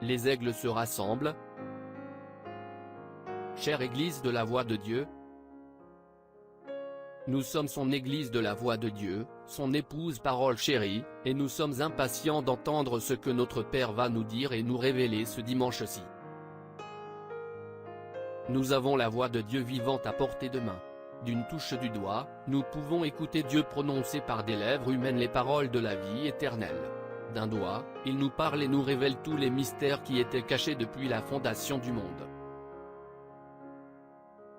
les aigles se rassemblent. Chère Église de la Voix de Dieu, nous sommes son Église de la Voix de Dieu, son épouse parole chérie, et nous sommes impatients d'entendre ce que notre Père va nous dire et nous révéler ce dimanche-ci. Nous avons la Voix de Dieu vivante à portée de main. D'une touche du doigt, nous pouvons écouter Dieu prononcer par des lèvres humaines les paroles de la vie éternelle. D'un doigt, il nous parle et nous révèle tous les mystères qui étaient cachés depuis la fondation du monde.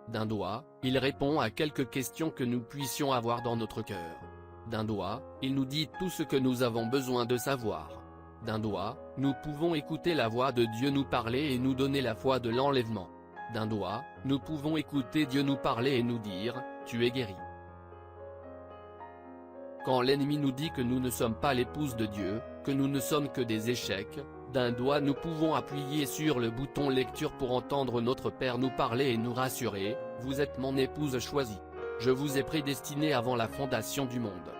D'un doigt, il répond à quelques questions que nous puissions avoir dans notre cœur. D'un doigt, il nous dit tout ce que nous avons besoin de savoir. D'un doigt, nous pouvons écouter la voix de Dieu nous parler et nous donner la foi de l'enlèvement. D'un doigt, nous pouvons écouter Dieu nous parler et nous dire, tu es guéri. Quand l'ennemi nous dit que nous ne sommes pas l'épouse de Dieu, que nous ne sommes que des échecs, d'un doigt nous pouvons appuyer sur le bouton lecture pour entendre notre Père nous parler et nous rassurer, vous êtes mon épouse choisie. Je vous ai prédestiné avant la fondation du monde.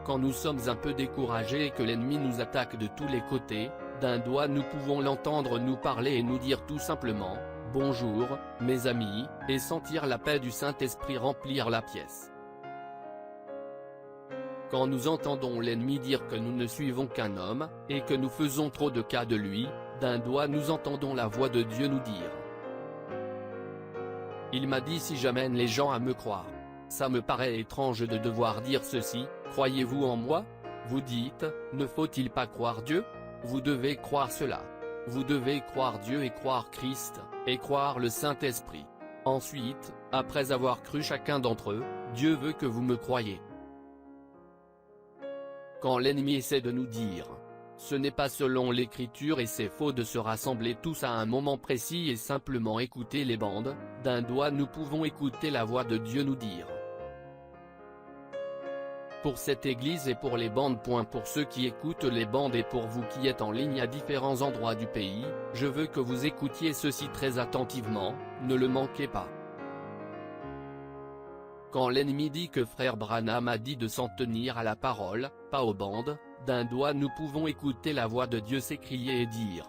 Quand nous sommes un peu découragés et que l'ennemi nous attaque de tous les côtés, d'un doigt nous pouvons l'entendre nous parler et nous dire tout simplement, bonjour, mes amis, et sentir la paix du Saint-Esprit remplir la pièce. Quand nous entendons l'ennemi dire que nous ne suivons qu'un homme, et que nous faisons trop de cas de lui, d'un doigt nous entendons la voix de Dieu nous dire. Il m'a dit si j'amène les gens à me croire. Ça me paraît étrange de devoir dire ceci, croyez-vous en moi? Vous dites, ne faut-il pas croire Dieu? Vous devez croire cela. Vous devez croire Dieu et croire Christ, et croire le Saint-Esprit. Ensuite, après avoir cru chacun d'entre eux, Dieu veut que vous me croyiez. Quand l'ennemi essaie de nous dire « ce n'est pas selon l'écriture et c'est faux de se rassembler tous à un moment précis et simplement écouter les bandes », d'un doigt nous pouvons écouter la voix de Dieu nous dire. Pour cette église et pour les bandes. Pour ceux qui écoutent les bandes et pour vous qui êtes en ligne à différents endroits du pays, je veux que vous écoutiez ceci très attentivement, ne le manquez pas. Quand l'ennemi dit que frère Branham a dit de s'en tenir à la parole, pas aux bandes, d'un doigt nous pouvons écouter la voix de Dieu s'écrier et dire.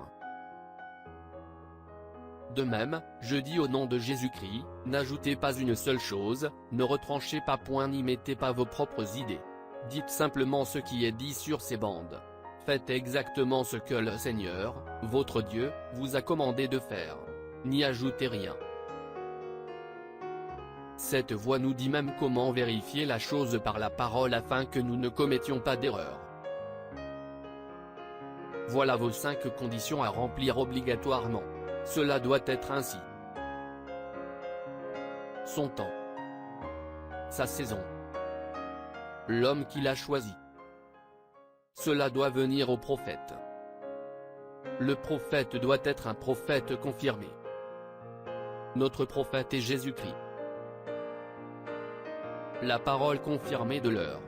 De même, je dis au nom de Jésus-Christ, n'ajoutez pas une seule chose, ne retranchez pas point ni mettez pas vos propres idées. Dites simplement ce qui est dit sur ces bandes. Faites exactement ce que le Seigneur, votre Dieu, vous a commandé de faire. N'y ajoutez rien. Cette voix nous dit même comment vérifier la chose par la parole afin que nous ne commettions pas d'erreur. Voilà vos 5 conditions à remplir obligatoirement. Cela doit être ainsi. Son temps. Sa saison. L'homme qu'il a choisi. Cela doit venir au prophète. Le prophète doit être un prophète confirmé. Notre prophète est Jésus-Christ. La parole confirmée de l'heure.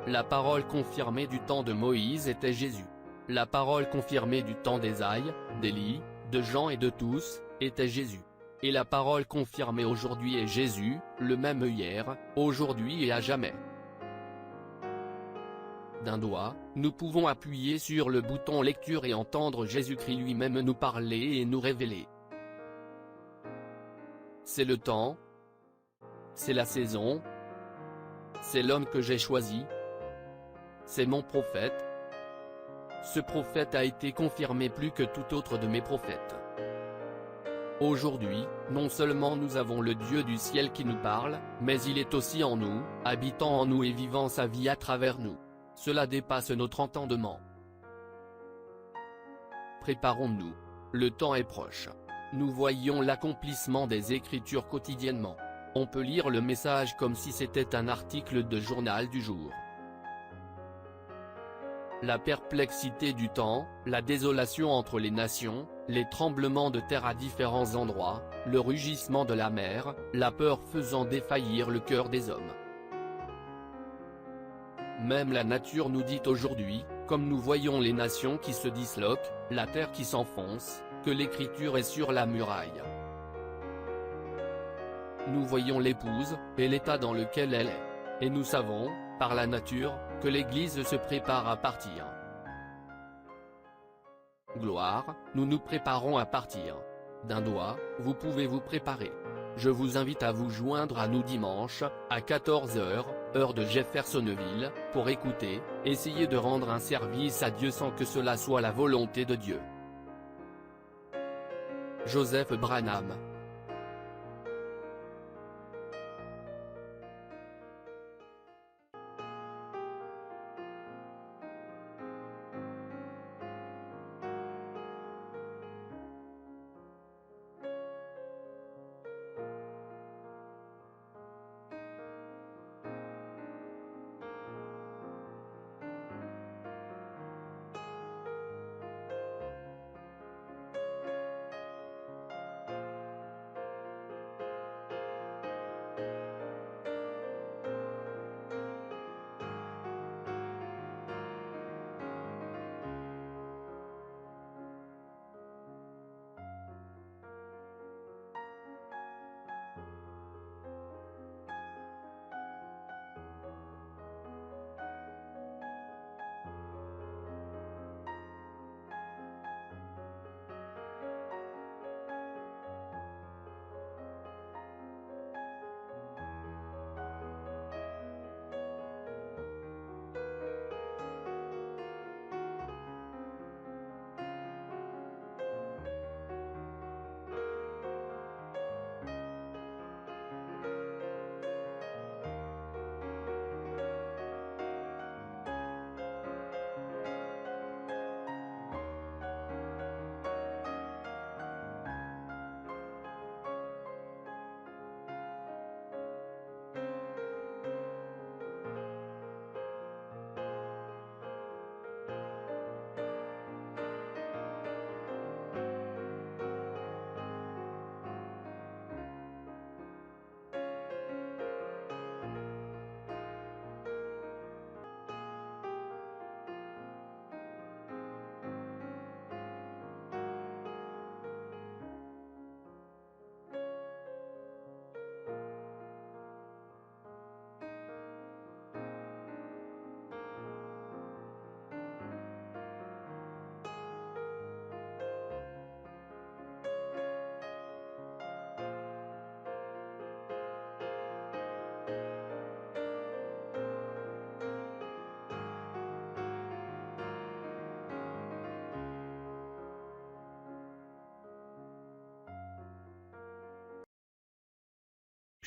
La parole confirmée du temps de Moïse était Jésus. La parole confirmée du temps d'Ésaïe, d'Élie, de Jean et de tous, était Jésus. Et la parole confirmée aujourd'hui est Jésus, le même hier, aujourd'hui et à jamais. D'un doigt, nous pouvons appuyer sur le bouton lecture et entendre Jésus-Christ lui-même nous parler et nous révéler. C'est le temps. C'est la saison. C'est l'homme que j'ai choisi. C'est mon prophète. Ce prophète a été confirmé plus que tout autre de mes prophètes. Aujourd'hui, non seulement nous avons le Dieu du ciel qui nous parle, mais il est aussi en nous, habitant en nous et vivant sa vie à travers nous. Cela dépasse notre entendement. Préparons-nous. Le temps est proche. Nous voyons l'accomplissement des Écritures quotidiennement. On peut lire le message comme si c'était un article de journal du jour. La perplexité du temps, la désolation entre les nations, les tremblements de terre à différents endroits, le rugissement de la mer, la peur faisant défaillir le cœur des hommes. Même la nature nous dit aujourd'hui, comme nous voyons les nations qui se disloquent, la terre qui s'enfonce, que l'écriture est sur la muraille. Nous voyons l'épouse, et l'état dans lequel elle est. Et nous savons, par la nature, que l'Église se prépare à partir. Gloire, nous nous préparons à partir. D'un doigt, vous pouvez vous préparer. Je vous invite à vous joindre à nous dimanche, à 14 h, heure de Jeffersonville, pour écouter, essayer de rendre un service à Dieu sans que cela soit la volonté de Dieu. Joseph Branham.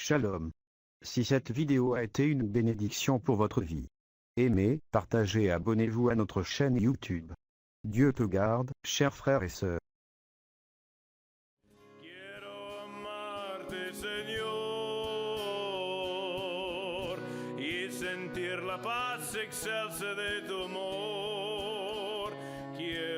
Shalom. Si cette vidéo a été une bénédiction pour votre vie, aimez, partagez et abonnez-vous à notre chaîne YouTube. Dieu te garde, chers frères et sœurs. Quiero amarte, Señor, y sentir la paz excelsa de tu amor. Quiero